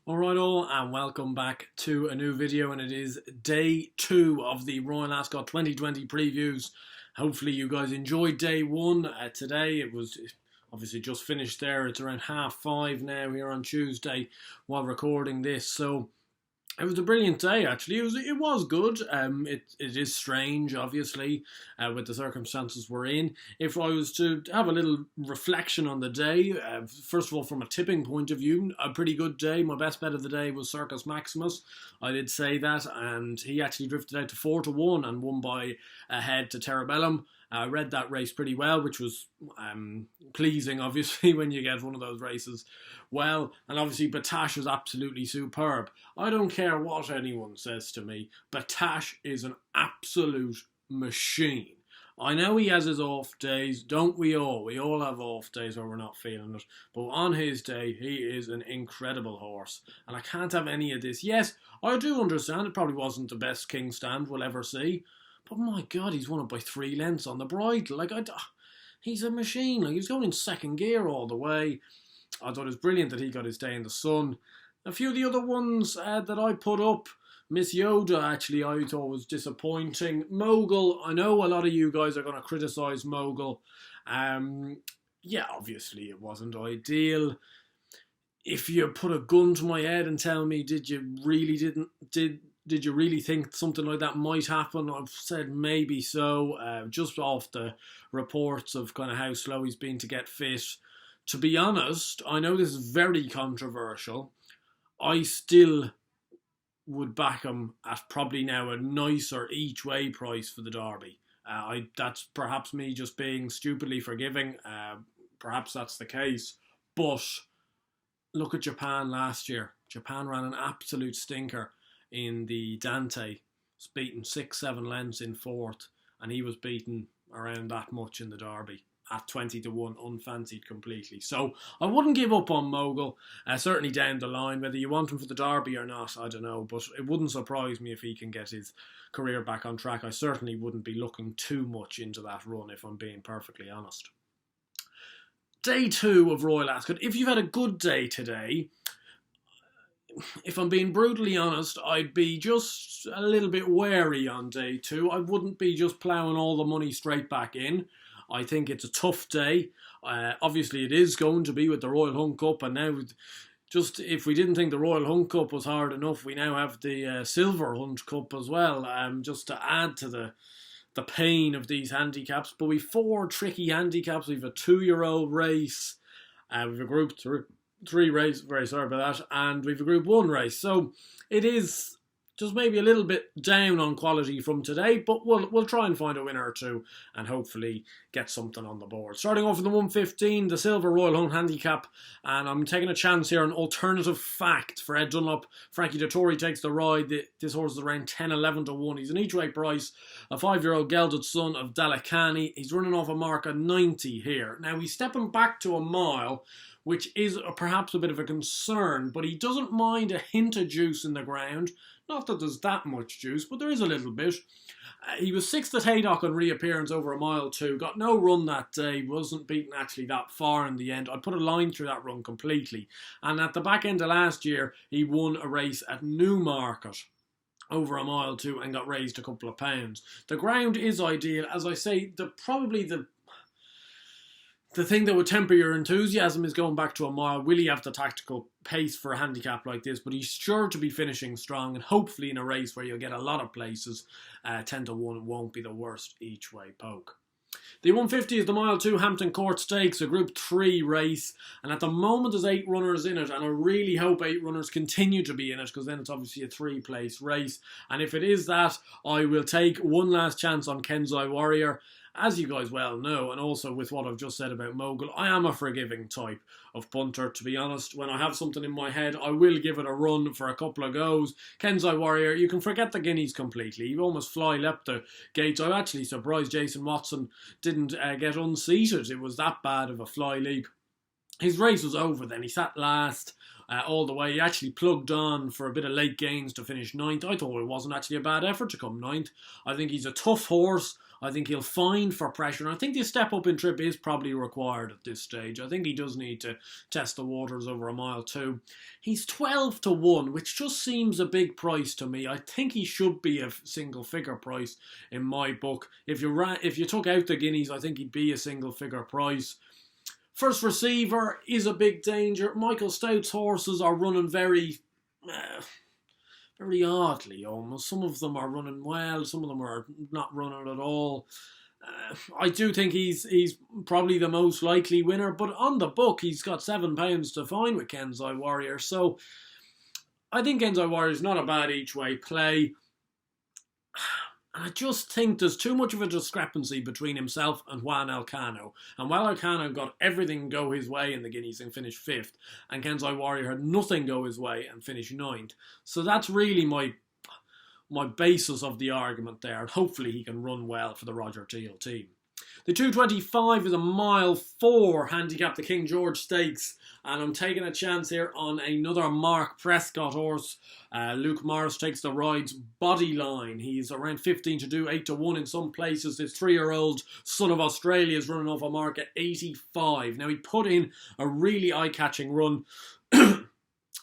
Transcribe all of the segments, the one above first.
Alright all, and welcome back to a new video, and it is day 2 of the Royal Ascot 2020 previews. Hopefully you guys enjoyed day 1 today. It was obviously just finished there. It's around 5:30 now here on Tuesday while recording this, so it was a brilliant day, actually. It was good. It is strange, obviously, with the circumstances we're in. If I was to have a little reflection on the day, first of all, from a tipping point of view, a pretty good day. My best bet of the day was Circus Maximus. I did say that, and he actually drifted out to 4-1 and won by a head to Terabellum. I read that race pretty well, which was pleasing, obviously, when you get one of those races well. And obviously, Batash was absolutely superb. I don't care what anyone says to me. Batash is an absolute machine. I know he has his off days, don't we all? We all have off days where we're not feeling it. But on his day, he is an incredible horse. And I can't have any of this. Yes, I do understand it probably wasn't the best King stand we'll ever see. But my God, he's won it by 3 lengths on the bridle. He's a machine. He's going in second gear all the way. I thought it was brilliant that he got his day in the sun. A few of the other ones that I put up, Miss Yoda, actually, I thought was disappointing. Mogul, I know a lot of you guys are going to criticise Mogul. Yeah, obviously it wasn't ideal. If you put a gun to my head and tell me, did you really think something like that might happen? I've said maybe so, just off the reports of kind of how slow he's been to get fit. To be honest, I know this is very controversial. I still would back him at probably now a nicer each way price for the Derby. That's perhaps me just being stupidly forgiving. Perhaps that's the case. But look at Japan last year. Japan ran an absolute stinker in the Dante. Was beaten 6-7 lengths in 4th, and he was beaten around that much in the Derby at 20-1, unfancied completely. So I wouldn't give up on Mogul, certainly down the line. Whether you want him for the Derby or not, I don't know, but it wouldn't surprise me if he can get his career back on track. I certainly wouldn't be looking too much into that run, if I'm being perfectly honest. Day 2 of Royal Ascot. If you've had a good day today, if I'm being brutally honest, I'd be just a little bit wary on day 2. I wouldn't be just ploughing all the money straight back in. I think it's a tough day. Obviously, it is going to be with the Royal Hunt Cup, and now, just if we didn't think the Royal Hunt Cup was hard enough, we now have the Silver Hunt Cup as well, just to add to the pain of these handicaps. But we've 4 tricky handicaps. We've a 2-year-old race. We've a Group 3 race, very sorry about that, and we've a Group 1 race. So it is just maybe a little bit down on quality from today, but we'll try and find a winner or two and hopefully get something on the board. Starting off with the 115, the Silver Royal Hunt Handicap, and I'm taking a chance here on Alternative Fact for Ed Dunlop. Frankie Dettori takes the ride. This horse is around 10-11-1. He's an each way price, a 5-year-old gelded son of Dalekani. He's running off a mark of 90 here. Now he's stepping back to a mile, which is perhaps a bit of a concern, but he doesn't mind a hint of juice in the ground. Not that there's that much juice, but there is a little bit. He was 6th at Haydock on reappearance over a mile too. Got no run that day. Wasn't beaten actually that far in the end. I put a line through that run completely. And at the back end of last year, he won a race at Newmarket over a mile too and got raised a couple of pounds. The ground is ideal. As I say, probably the thing that would temper your enthusiasm is going back to a mile. Will he have the tactical pace for a handicap like this? But he's sure to be finishing strong, and hopefully in a race where you'll get a lot of places, 10-1 won't be the worst each way poke. The 150 is the Mile 2 Hampton Court Stakes, a Group 3 race, and at the moment there's 8 runners in it, and I really hope 8 runners continue to be in it, because then it's obviously a 3-place race, and if it is that, I will take one last chance on Kenzai Warrior. As you guys well know, and also with what I've just said about Mogul, I am a forgiving type of punter, to be honest. When I have something in my head, I will give it a run for a couple of goes. Kenzai Warrior, you can forget the guineas completely. You almost leapt the gates. I'm actually surprised Jason Watson didn't get unseated. It was that bad of a fly leap. His race was over then. He sat last. all the way. He actually plugged on for a bit of late gains to finish 9th. I thought it wasn't actually a bad effort to come 9th. I think he's a tough horse. I think he'll find for pressure, and I think the step up in trip is probably required at this stage. I think he does need to test the waters over a mile too. He's 12 to 1, which just seems a big price to me. I think he should be a single figure price in my book. If you took out the guineas, I think he'd be a single figure price. First receiver is a big danger. Michael Stout's horses are running very oddly almost. Some of them are running well, some of them are not running at all. I do think he's probably the most likely winner, but on the book he's got £7 to find with Kenzai Warrior, so I think Kenzai Warrior is not a bad each way play. I just think there's too much of a discrepancy between himself and Juan Elcano. And Juan Elcano got everything go his way in the Guineas and finished 5th. And Kenzai Warrior had nothing go his way and finished 9th. So that's really my basis of the argument there. And hopefully he can run well for the Roger Teal team. The 225 is a mile 4 handicap, the King George Stakes, and I'm taking a chance here on another Mark Prescott horse. Luke Morris takes the rides. Bodyline, he's around 15 to do, 8 to 1 in some places. This 3-year-old son of Australia is running off a mark at 85. Now he put in a really eye-catching run,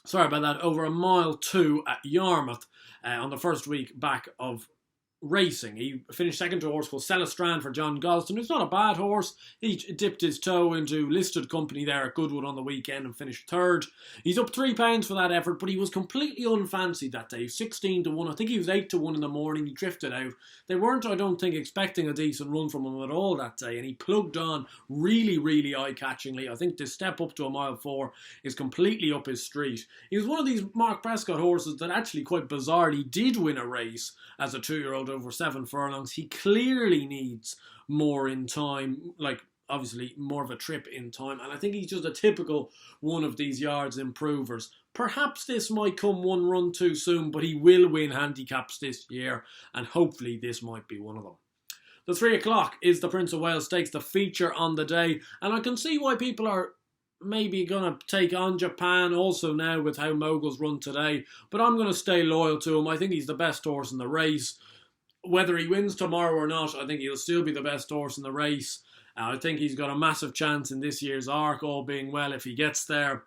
sorry about that, over a mile 2 at Yarmouth on the first week back of racing. He finished second to a horse called Celestran for John Gosden. It's not a bad horse. He dipped his toe into listed company there at Goodwood on the weekend and finished 3rd. He's up £3 for that effort, but he was completely unfancied that day. 16 to 1. I think he was 8 to 1 in the morning. He drifted out. They weren't, I don't think, expecting a decent run from him at all that day, and he plugged on really eye-catchingly. I think this step up to a mile 4 is completely up his street. He was one of these Mark Prescott horses that actually, quite bizarrely, did win a race as a 2-year-old over 7 furlongs. He clearly needs more in time, like obviously more of a trip in time, and I think he's just a typical one of these yards improvers. Perhaps this might come one run too soon, but he will win handicaps this year, and hopefully this might be one of them. The 3 o'clock is the Prince of Wales Stakes, the feature on the day, and I can see why people are maybe going to take on Japan also now with how Moguls run today, but I'm going to stay loyal to him. I think he's the best horse in the race. Whether he wins tomorrow or not, I think he'll still be the best horse in the race. I think he's got a massive chance in this year's Arc, all being well, if he gets there.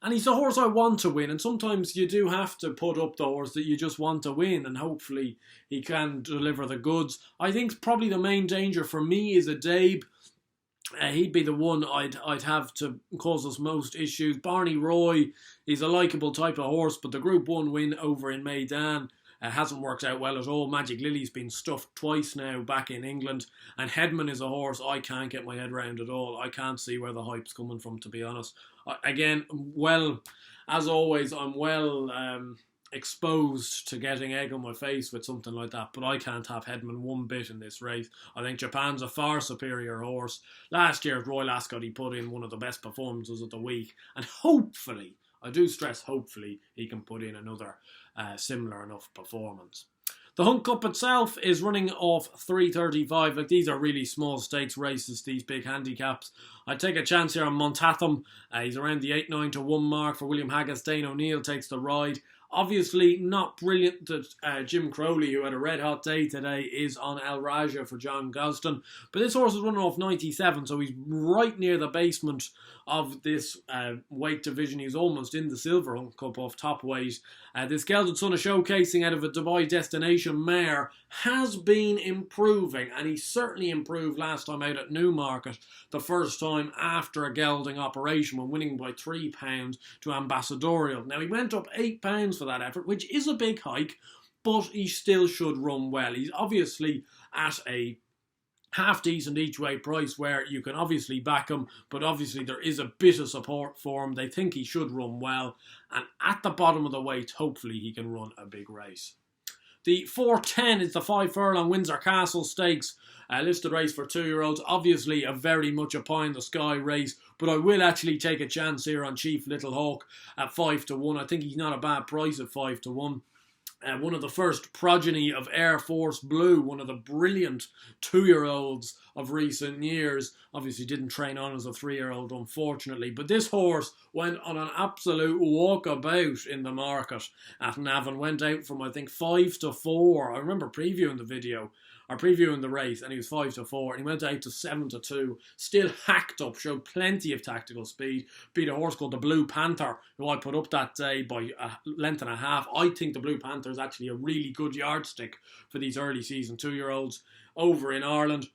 And he's the horse I want to win, and sometimes you do have to put up the horse that you just want to win, and hopefully he can deliver the goods. I think probably the main danger for me is a Dabe. He'd be the one I'd have to cause us most issues. Barney Roy, he's a likeable type of horse, but the Group 1 win over in Maidan hasn't worked out well at all. Magic Lily's been stuffed twice now back in England, and Headman is a horse I can't get my head around at all. I can't see where the hype's coming from, to be honest. Again, well, as always, I'm well exposed to getting egg on my face with something like that, but I can't have Headman one bit in this race. I think Japan's a far superior horse. Last year at Royal Ascot he put in one of the best performances of the week, and hopefully, I do stress hopefully, he can put in another similar enough performance. The Hunt Cup itself is running off 3.35. Like, these are really small stakes races, these big handicaps. I'd take a chance here on Montatham. He's around the 8-9 to 1 mark for William Haggis. Dane O'Neill takes the ride. Obviously not brilliant that Jim Crowley, who had a red hot day today, is on El Raja for John Gosden. But this horse is running off 97, so he's right near the basement of this weight division. He's almost in the Silver Hunt Cup off top weight. This Gelded Son of Showcasing out of a Dubai Destination mare has been improving, and he certainly improved last time out at Newmarket, the first time after a gelding operation, when winning by £3 to Ambassadorial. Now, he went up £8 for that effort, which is a big hike, but he still should run well. He's obviously at a half-decent each-way price where you can obviously back him, but obviously there is a bit of support for him. They think he should run well, and at the bottom of the weight, hopefully he can run a big race. The 4.10 is the 5 furlong Windsor Castle Stakes, listed race for 2-year-olds. Obviously a very much a pie-in-the-sky race, but I will actually take a chance here on Chief Little Hawk at 5 to 1. I think he's not a bad price at 5 to 1. One of the first progeny of Air Force Blue, one of the brilliant 2-year-olds of recent years. Obviously didn't train on as a 3-year-old, unfortunately, but this horse went on an absolute walkabout in the market at Navan. Went out from, I think, 5 to 4. I remember previewing the video, or previewing the race, and he was 5 to 4, and he went out to 7 to 2. Still hacked up, showed plenty of tactical speed. Beat a horse called the Blue Panther, who I put up that day by a length and a half. I think the Blue Panther is actually a really good yardstick for these early season 2-year-olds over in Ireland.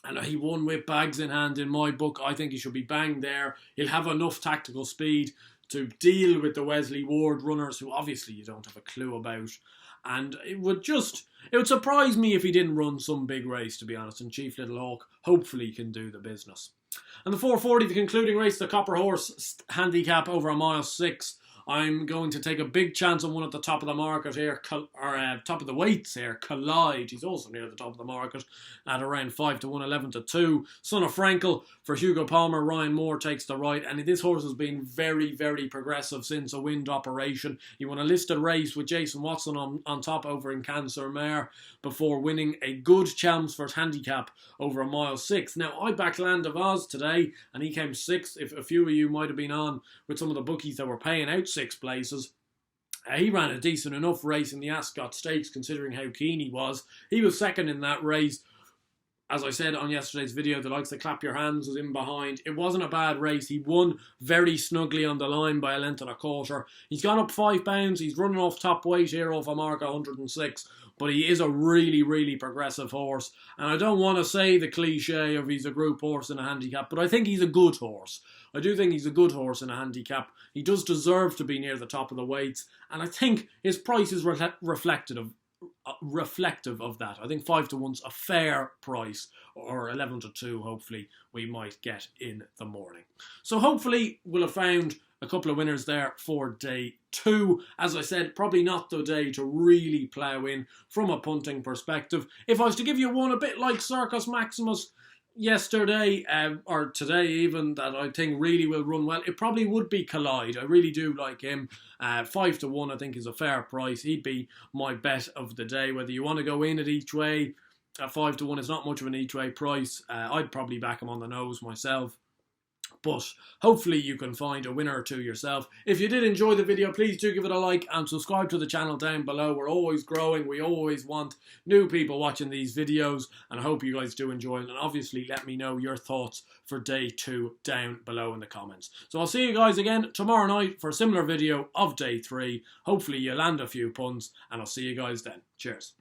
And he won with bags in hand in my book. I think he should be banged there. He'll have enough tactical speed to deal with the Wesley Ward runners, who obviously you don't have a clue about. And it would surprise me if he didn't run some big race, to be honest. And Chief Little Hawk hopefully can do the business. And the 440, the concluding race, the Copper Horse Handicap over a mile 6. I'm going to take a big chance on one at the top of the market here, top of the weights here, Collide. He's also near the top of the market at around 5 to 1, 11 to 2. Son of Frankel for Hugo Palmer. Ryan Moore takes the right, and this horse has been very, very progressive since a wind operation. He won a listed race with Jason Watson on top over in Cancermere before winning a good Chelmsford handicap over a mile 6. Now, I backed Land of Oz today, and he came 6th. If a few of you might have been on with some of the bookies that were paying out 6 places. He ran a decent enough race in the Ascot Stakes, considering how keen he was. He was second in that race. As I said on yesterday's video, the likes of Clap Your Hands was in behind. It wasn't a bad race. He won very snugly on the line by a length and a quarter. He's gone up 5 pounds. He's running off top weight here off a mark 106. But he is a really, really progressive horse. And I don't want to say the cliche of he's a group horse in a handicap, but I think he's a good horse. I do think he's a good horse in a handicap. He does deserve to be near the top of the weights. And I think his price is reflective of that. I think 5 to 1's a fair price, or 11 to 2 hopefully we might get in the morning. So hopefully we'll have found a couple of winners there for day 2. As I said, probably not the day to really plough in from a punting perspective. If I was to give you one a bit like Circus Maximus yesterday, or today even, that I think really will run well, it probably would be Collide. I really do like him. 5 to 1 I think is a fair price. He'd be my bet of the day. Whether you want to go in at each way, at 5 to 1 is not much of an each way price. I'd probably back him on the nose myself. But hopefully you can find a winner or two yourself. If you did enjoy the video, please do give it a like and subscribe to the channel down below. We're always growing. We always want new people watching these videos, and I hope you guys do enjoy it. And obviously let me know your thoughts for day 2 down below in the comments. So I'll see you guys again tomorrow night for a similar video of day 3. Hopefully you land a few puns, and I'll see you guys then. Cheers.